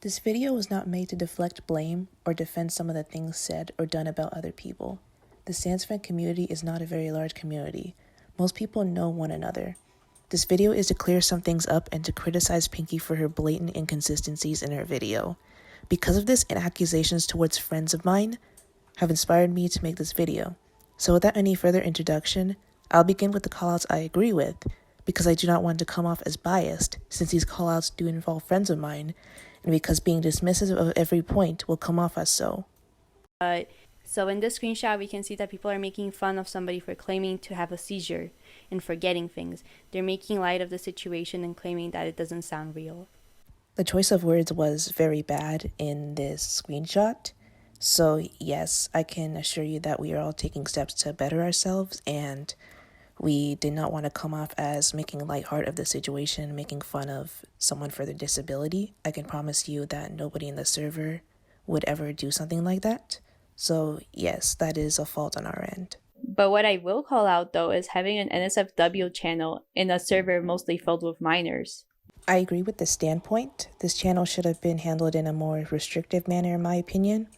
This video was not made to deflect blame or defend some of the things said or done about other people. The Sans fan community is not a very large community. Most people know one another. This video is to clear some things up and to criticize Pinkie for her blatant inconsistencies in her video. Because of this, and accusations towards friends of mine have inspired me to make this video. So without any further introduction, I'll begin with the callouts I agree with, because I do not want to come off as biased, since these callouts do involve friends of mine, and because being dismissive of every point will come off as so. So in this screenshot, we can see that people are making fun of somebody for claiming to have a seizure and forgetting things. They're making light of the situation and claiming that it doesn't sound real. The choice of words was very bad in this screenshot. So yes, I can assure you that we are all taking steps to better ourselves, and we did not want to come off as making lighthearted of the situation, making fun of someone for their disability. I can promise you that nobody in the server would ever do something like that. So yes, that is a fault on our end. But what I will call out, though, is having an NSFW channel in a server mostly filled with minors. I agree with this standpoint. This channel should have been handled in a more restrictive manner, in my opinion.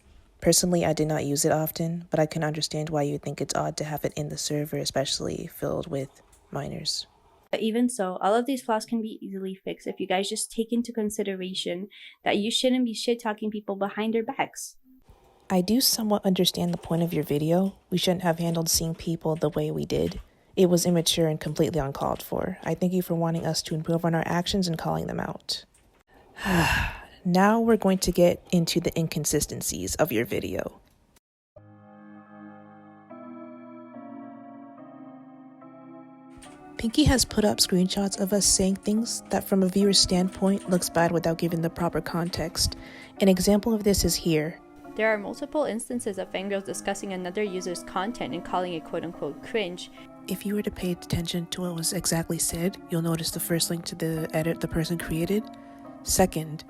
Personally, I did not use it often, but I can understand why you think it's odd to have it in the server, especially filled with minors. But even so, all of these flaws can be easily fixed if you guys just take into consideration that you shouldn't be shit-talking people behind their backs. I do somewhat understand the point of your video. We shouldn't have handled seeing people the way we did. It was immature and completely uncalled for. I thank you for wanting us to improve on our actions and calling them out. Now we're going to get into the inconsistencies of your video. Pinkie has put up screenshots of us saying things that from a viewer's standpoint looks bad without giving the proper context. An example of this is here. There are multiple instances of fangirls discussing another user's content and calling it quote-unquote cringe. If you were to pay attention to what was exactly said, you'll notice the first link to the edit the person created. Second,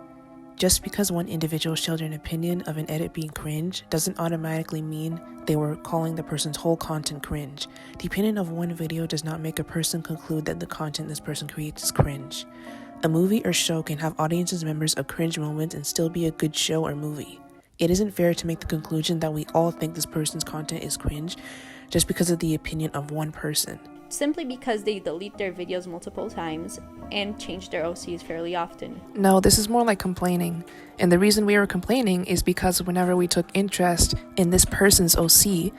just because one individual shared an opinion of an edit being cringe doesn't automatically mean they were calling the person's whole content cringe. The opinion of one video does not make a person conclude that the content this person creates is cringe. A movie or show can have audiences members of cringe moments and still be a good show or movie. It isn't fair to make the conclusion that we all think this person's content is cringe just because of the opinion of one person. Simply because they delete their videos multiple times and change their OCs fairly often. No, this is more like complaining. And the reason we were complaining is because whenever we took interest in this person's OC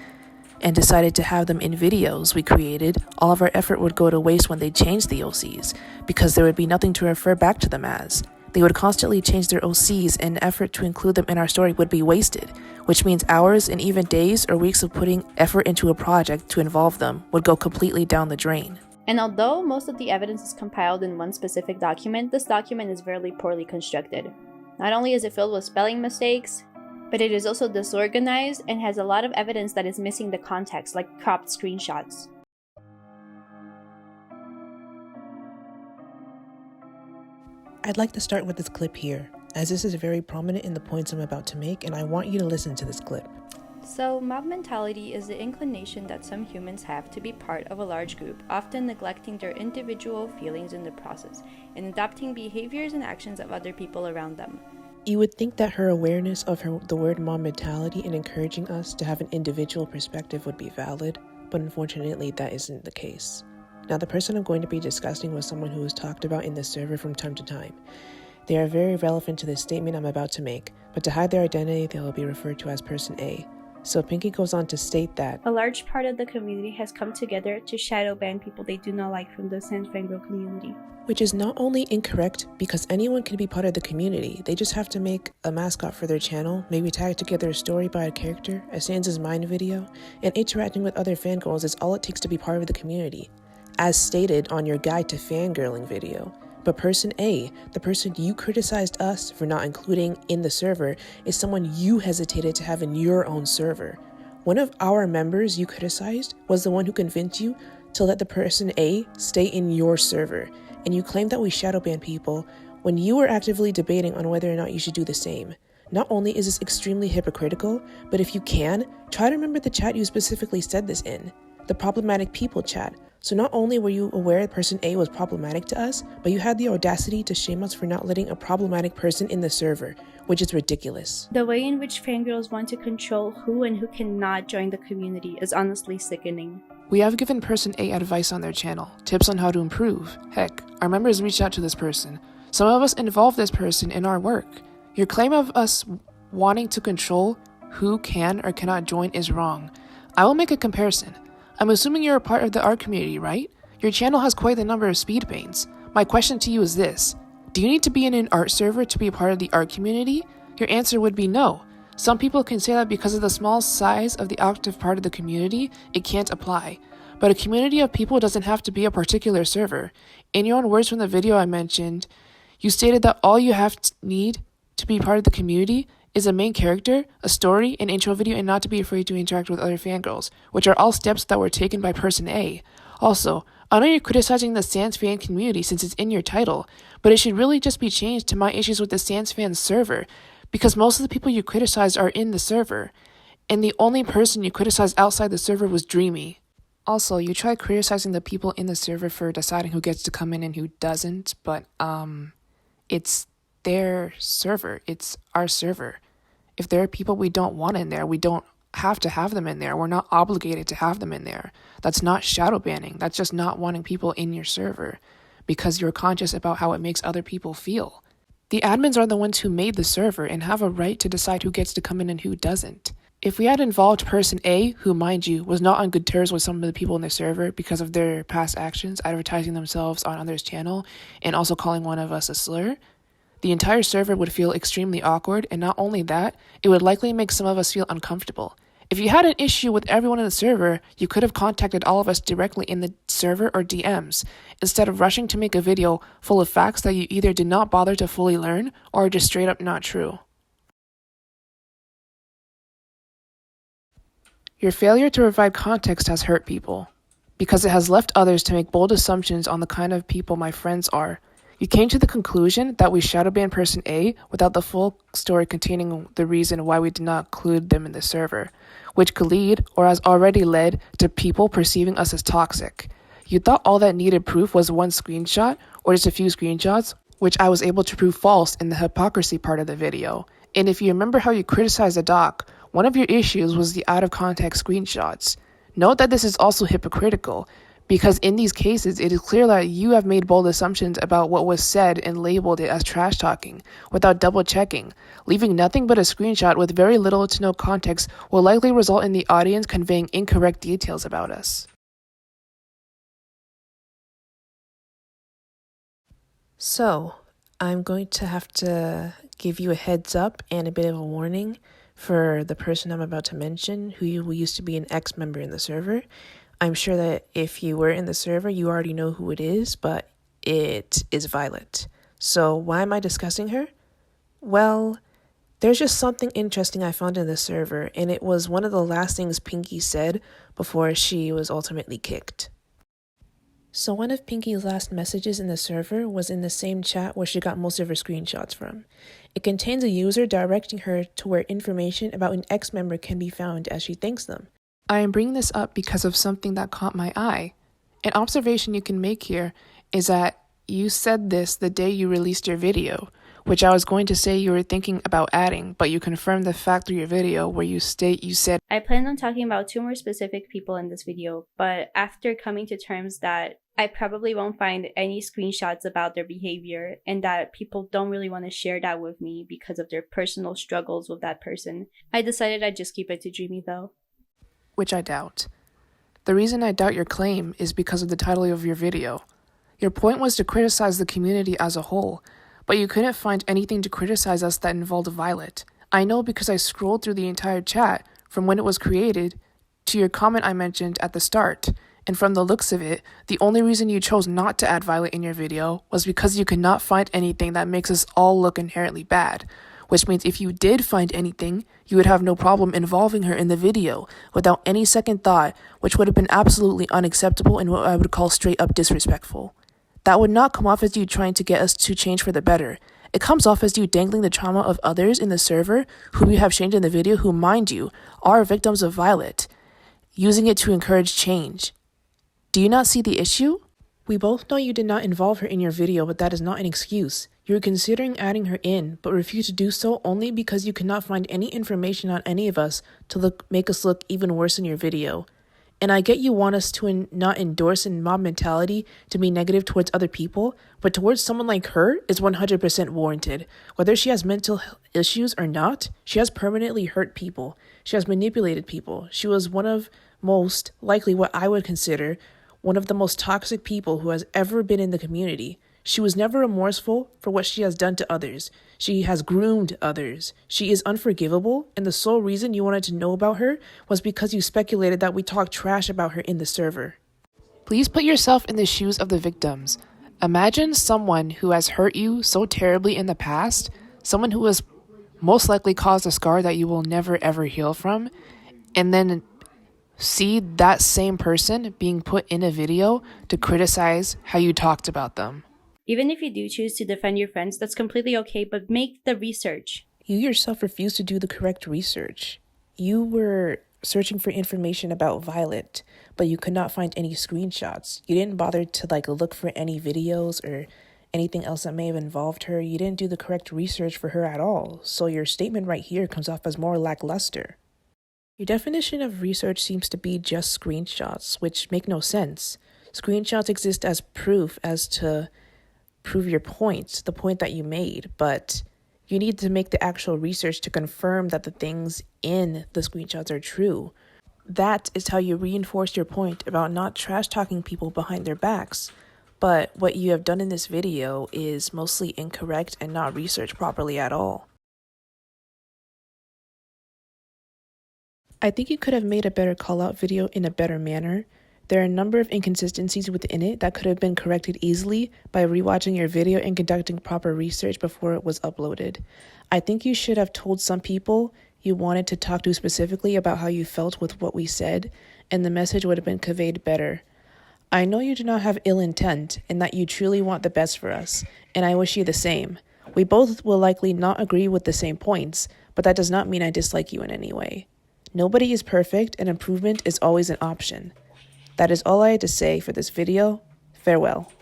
and decided to have them in videos we created, all of our effort would go to waste when they changed the OCs, because there would be nothing to refer back to them as. They would constantly change their OCs, and effort to include them in our story would be wasted, which means hours and even days or weeks of putting effort into a project to involve them would go completely down the drain. And although most of the evidence is compiled in one specific document, this document is very poorly constructed. Not only is it filled with spelling mistakes, but it is also disorganized and has a lot of evidence that is missing the context, like cropped screenshots. I'd like to start with this clip here, as this is very prominent in the points I'm about to make, and I want you to listen to this clip. So, mob mentality is the inclination that some humans have to be part of a large group, often neglecting their individual feelings in the process, and adopting behaviors and actions of other people around them. You would think that her awareness of the word mob mentality and encouraging us to have an individual perspective would be valid, but unfortunately that isn't the case. Now, the person I'm going to be discussing was someone who was talked about in this server from time to time. They are very relevant to the statement I'm about to make, but to hide their identity, they will be referred to as Person A. So Pinkie goes on to state that a large part of the community has come together to shadow ban people they do not like from the Sans fangirl community. Which is not only incorrect, because anyone can be part of the community. They just have to make a mascot for their channel, maybe tag together a story by a character, a Sans' Mind video, and interacting with other fangirls is all it takes to be part of the community, as stated on your guide to fangirling video. But Person A, the person you criticized us for not including in the server, is someone you hesitated to have in your own server. One of our members you criticized was the one who convinced you to let the Person A stay in your server, and you claimed that we shadow ban people when you were actively debating on whether or not you should do the same. Not only is this extremely hypocritical, but if you can, try to remember the chat you specifically said this in. The problematic people chat. So not only were you aware person A was problematic to us, but you had the audacity to shame us for not letting a problematic person in the server, which is ridiculous. The way in which fangirls want to control who and who cannot join the community is honestly sickening. We have given person A advice on their channel, tips on how to improve. Heck, our members reached out to this person. Some of us involved this person in our work. Your claim of us wanting to control who can or cannot join is wrong. I will make a comparison. I'm assuming you're a part of the art community, right? Your channel has quite the number of speed paints. My question to you is this: do you need to be in an art server to be a part of the art community? Your answer would be no. Some people can say that because of the small size of the active part of the community, it can't apply. But a community of people doesn't have to be a particular server. In your own words from the video I mentioned, you stated that all you need to be part of the community is a main character, a story, an intro video, and not to be afraid to interact with other fangirls, which are all steps that were taken by person A. Also, I know you're criticizing the Sans fan community since it's in your title, but it should really just be changed to my issues with the Sans fan server, because most of the people you criticized are in the server, and the only person you criticized outside the server was Dreamy. Also, you tried criticizing the people in the server for deciding who gets to come in and who doesn't, but it's their server. It's our server. If there are people we don't want in there, we don't have to have them in there. We're not obligated to have them in there. That's not shadow banning. That's just not wanting people in your server because you're conscious about how it makes other people feel. The admins are the ones who made the server and have a right to decide who gets to come in and who doesn't. If we had involved person A, who, mind you, was not on good terms with some of the people in the server because of their past actions, advertising themselves on others' channel, and also calling one of us a slur, the entire server would feel extremely awkward, and not only that, it would likely make some of us feel uncomfortable. If you had an issue with everyone in the server, you could have contacted all of us directly in the server or DMs, instead of rushing to make a video full of facts that you either did not bother to fully learn or are just straight up not true. Your failure to provide context has hurt people, because it has left others to make bold assumptions on the kind of people my friends are. You came to the conclusion that we shadow banned person A without the full story containing the reason why we did not include them in the server, which could lead, or has already led, to people perceiving us as toxic. You thought all that needed proof was one screenshot, or just a few screenshots, which I was able to prove false in the hypocrisy part of the video. And if you remember how you criticized the doc, one of your issues was the out-of-context screenshots. Note that this is also hypocritical, because in these cases, it is clear that you have made bold assumptions about what was said and labeled it as trash talking, without double checking. Leaving nothing but a screenshot with very little to no context will likely result in the audience conveying incorrect details about us. So, I'm going to have to give you a heads up and a bit of a warning for the person I'm about to mention, who used to be an ex-member in the server. I'm sure that if you were in the server, you already know who it is, but it is Violet. So why am I discussing her? Well, there's just something interesting I found in the server, and it was one of the last things Pinkie said before she was ultimately kicked. So one of Pinkie's last messages in the server was in the same chat where she got most of her screenshots from. It contains a user directing her to where information about an ex-member can be found as she thanks them. I am bringing this up because of something that caught my eye. An observation you can make here is that you said this the day you released your video, which I was going to say you were thinking about adding, but you confirmed the fact through your video where you said, I planned on talking about 2 more specific people in this video, but after coming to terms that I probably won't find any screenshots about their behavior and that people don't really want to share that with me because of their personal struggles with that person, I decided I'd just keep it to Dreamy though. which I doubt. The reason I doubt your claim is because of the title of your video. Your point was to criticize the community as a whole, but you couldn't find anything to criticize us that involved Violet. I know because I scrolled through the entire chat from when it was created to your comment I mentioned at the start, and from the looks of it, the only reason you chose not to add Violet in your video was because you could not find anything that makes us all look inherently bad, which means if you did find anything, you would have no problem involving her in the video without any second thought, which would have been absolutely unacceptable and what I would call straight up disrespectful. That would not come off as you trying to get us to change for the better. It comes off as you dangling the trauma of others in the server who you have shamed in the video who, mind you, are victims of Violet, using it to encourage change. Do you not see the issue? We both know you did not involve her in your video, but that is not an excuse. You were considering adding her in, but refused to do so only because you could not find any information on any of us to make us look even worse in your video. And I get you want us to not endorse in mob mentality to be negative towards other people, but towards someone like her is 100% warranted. Whether she has mental issues or not, she has permanently hurt people. She has manipulated people. She was one of most likely what I would consider one of the most toxic people who has ever been in the community. She was never remorseful for what she has done to others. She has groomed others. She is unforgivable, and the sole reason you wanted to know about her was because you speculated that we talked trash about her in the server. Please put yourself in the shoes of the victims. Imagine someone who has hurt you so terribly in the past, someone who has most likely caused a scar that you will never ever heal from, and then see that same person being put in a video to criticize how you talked about them. Even if you do choose to defend your friends, that's completely okay, but make the research. You yourself refused to do the correct research. You were searching for information about Violet, but you could not find any screenshots. You didn't bother to look for any videos or anything else that may have involved her. You didn't do the correct research for her at all. So your statement right here comes off as more lackluster. Your definition of research seems to be just screenshots, which make no sense. Screenshots exist as proof as to prove your point, the point that you made, but you need to make the actual research to confirm that the things in the screenshots are true. That is how you reinforce your point about not trash talking people behind their backs. But what you have done in this video is mostly incorrect and not researched properly at all. I think you could have made a better call-out video in a better manner. There are a number of inconsistencies within it that could have been corrected easily by rewatching your video and conducting proper research before it was uploaded. I think you should have told some people you wanted to talk to specifically about how you felt with what we said, and the message would have been conveyed better. I know you do not have ill intent and that you truly want the best for us, and I wish you the same. We both will likely not agree with the same points, but that does not mean I dislike you in any way. Nobody is perfect, and improvement is always an option. That is all I had to say for this video. Farewell.